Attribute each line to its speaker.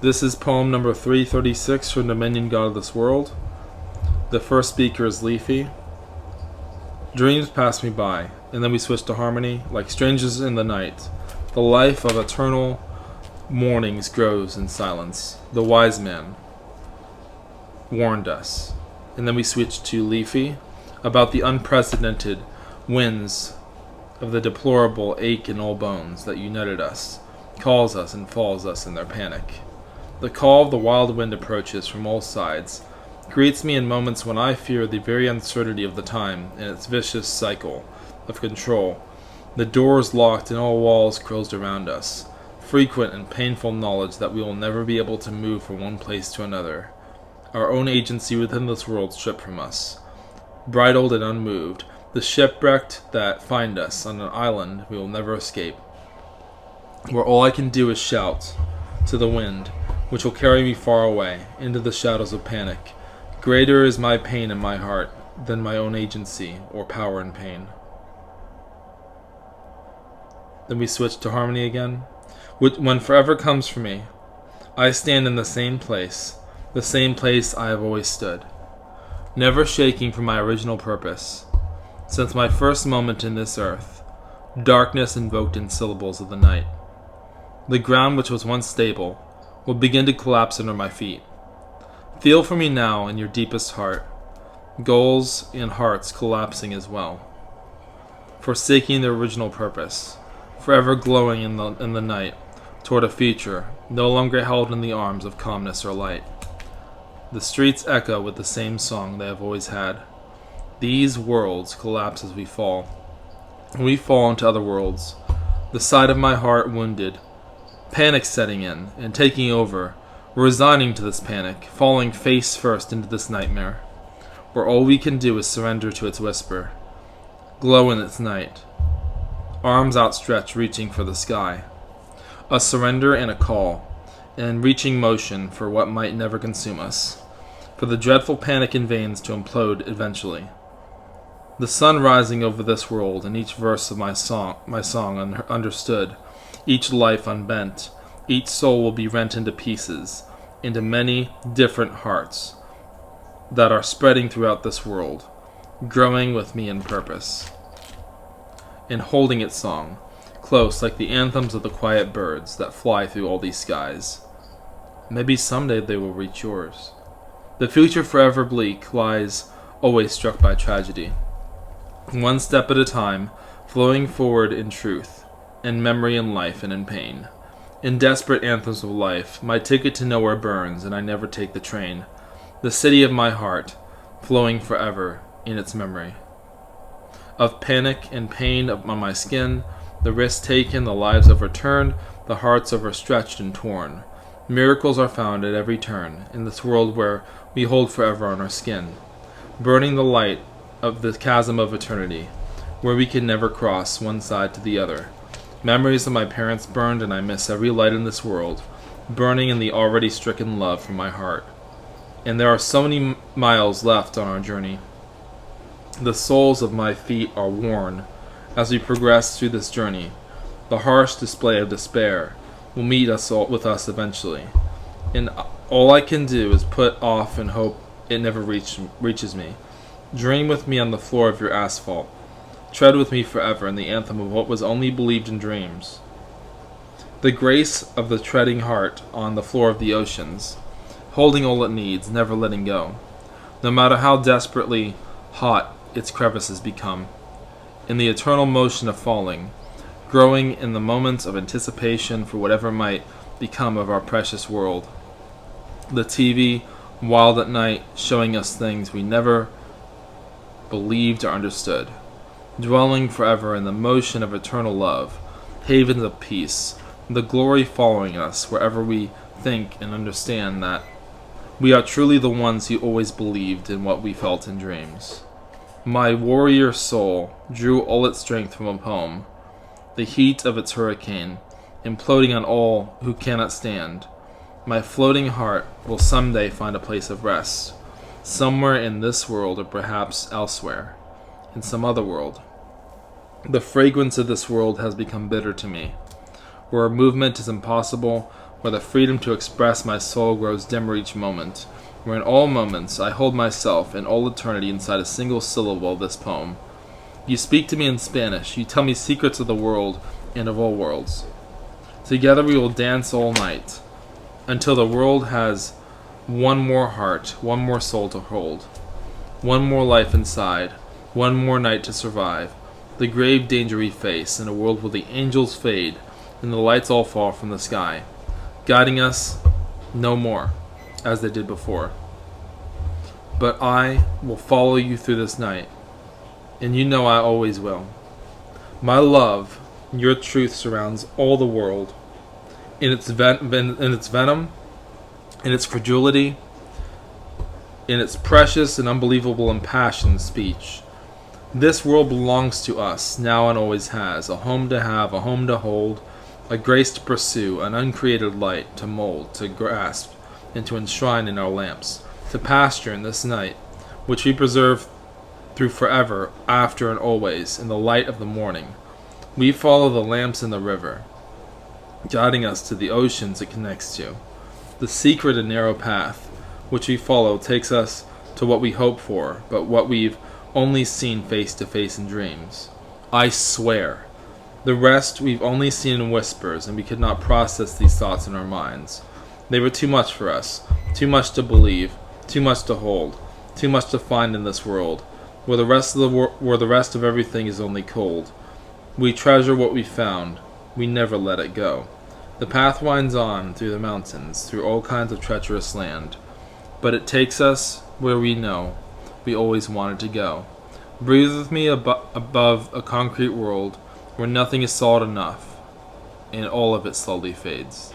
Speaker 1: This is poem number 336 from Dominion God of this World. The first speaker is Leafy. Dreams pass me by, and then we switch to harmony, like strangers in the night. The life of eternal mornings grows in silence. The wise man warned us. And then we switch to Leafy, about the unprecedented winds of the deplorable ache in all bones that united us, calls us and falls us in their panic. The call of the wild wind approaches from all sides, greets me in moments when I fear the very uncertainty of the time and its vicious cycle of control. The doors locked and all walls closed around us, frequent and painful knowledge that we will never be able to move from one place to another. Our own agency within this world stripped from us, bridled and unmoved, the shipwrecked that find us on an island we will never escape, where all I can do is shout to the wind, which will carry me far away, into the shadows of panic. Greater is my pain in my heart than my own agency or power in pain. Then we switch to harmony again. When forever comes for me, I stand in the same place I have always stood, never shaking from my original purpose. Since my first moment in this earth, darkness invoked in syllables of the night. The ground which was once stable will begin to collapse under my feet. Feel for me now in your deepest heart, goals and hearts collapsing as well, forsaking their original purpose, forever glowing in the night toward a future no longer held in the arms of calmness or light. The streets echo with the same song they have always had. These worlds collapse as we fall. We fall into other worlds, the side of my heart wounded, panic setting in and taking over, resigning to this panic, falling face first into this nightmare, where all we can do is surrender to its whisper, glow in its night, arms outstretched reaching for the sky, a surrender and a call, and reaching motion for what might never consume us, for the dreadful panic in veins to implode eventually. The sun rising over this world, and each verse of my song understood, each life unbent, each soul will be rent into pieces, into many different hearts that are spreading throughout this world, growing with me in purpose, and holding its song, close like the anthems of the quiet birds that fly through all these skies. Maybe someday they will reach yours. The future forever bleak lies always struck by tragedy. One step at a time, flowing forward in truth, in memory and life and in pain. In desperate anthems of life, my ticket to nowhere burns and I never take the train. The city of my heart, flowing forever in its memory. Of panic and pain on my skin, the risks taken, the lives overturned, the hearts overstretched and torn. Miracles are found at every turn, in this world where we hold forever on our skin, burning the light of the chasm of eternity, where we can never cross one side to the other. Memories of my parents burned, and I miss every light in this world, burning in the already stricken love from my heart. And there are so many miles left on our journey. The soles of my feet are worn as we progress through this journey. The harsh display of despair will meet us with us eventually. And all I can do is put off and hope it never reaches me. Dream with me on the floor of your asphalt. Tread with me forever in the anthem of what was only believed in dreams. The grace of the treading heart on the floor of the oceans, holding all it needs, never letting go, no matter how desperately hot its crevices become. In the eternal motion of falling, growing in the moments of anticipation for whatever might become of our precious world. The TV, wild at night, showing us things we never believed or understood. Dwelling forever in the motion of eternal love, havens of peace, the glory following us wherever we think and understand that we are truly the ones who always believed in what we felt in dreams. My warrior soul drew all its strength from a poem, the heat of its hurricane, imploding on all who cannot stand. My floating heart will someday find a place of rest, somewhere in this world or perhaps elsewhere, in some other world. The fragrance of this world has become bitter to me, where movement is impossible, where the freedom to express my soul grows dimmer each moment, where in all moments I hold myself in all eternity inside a single syllable of this poem. You speak to me in Spanish, you tell me secrets of the world and of all worlds. Together we will dance all night, until the world has one more heart, one more soul to hold, one more life inside, one more night to survive, the grave danger we face in a world where the angels fade and the lights all fall from the sky, guiding us no more as they did before. But I will follow you through this night, and you know I always will. My love, your truth surrounds all the world, in its venom, in its credulity, in its precious and unbelievable impassioned speech. This world belongs to us, now and always has, a home to have, a home to hold, a grace to pursue, an uncreated light to mold, to grasp, and to enshrine in our lamps, to pasture in this night, which we preserve through forever, after and always, in the light of the morning. We follow the lamps in the river, guiding us to the oceans it connects to. The secret and narrow path which we follow takes us to what we hope for, but what we've only seen face to face in dreams. I swear. The rest we've only seen in whispers, and we could not process these thoughts in our minds. They were too much for us, too much to believe, too much to hold, too much to find in this world, where the rest of everything is only cold. We treasure what we found. We never let it go. The path winds on through the mountains, through all kinds of treacherous land, but it takes us where we know we always wanted to go. Breathe with me above a concrete world where nothing is solid enough, and all of it slowly fades.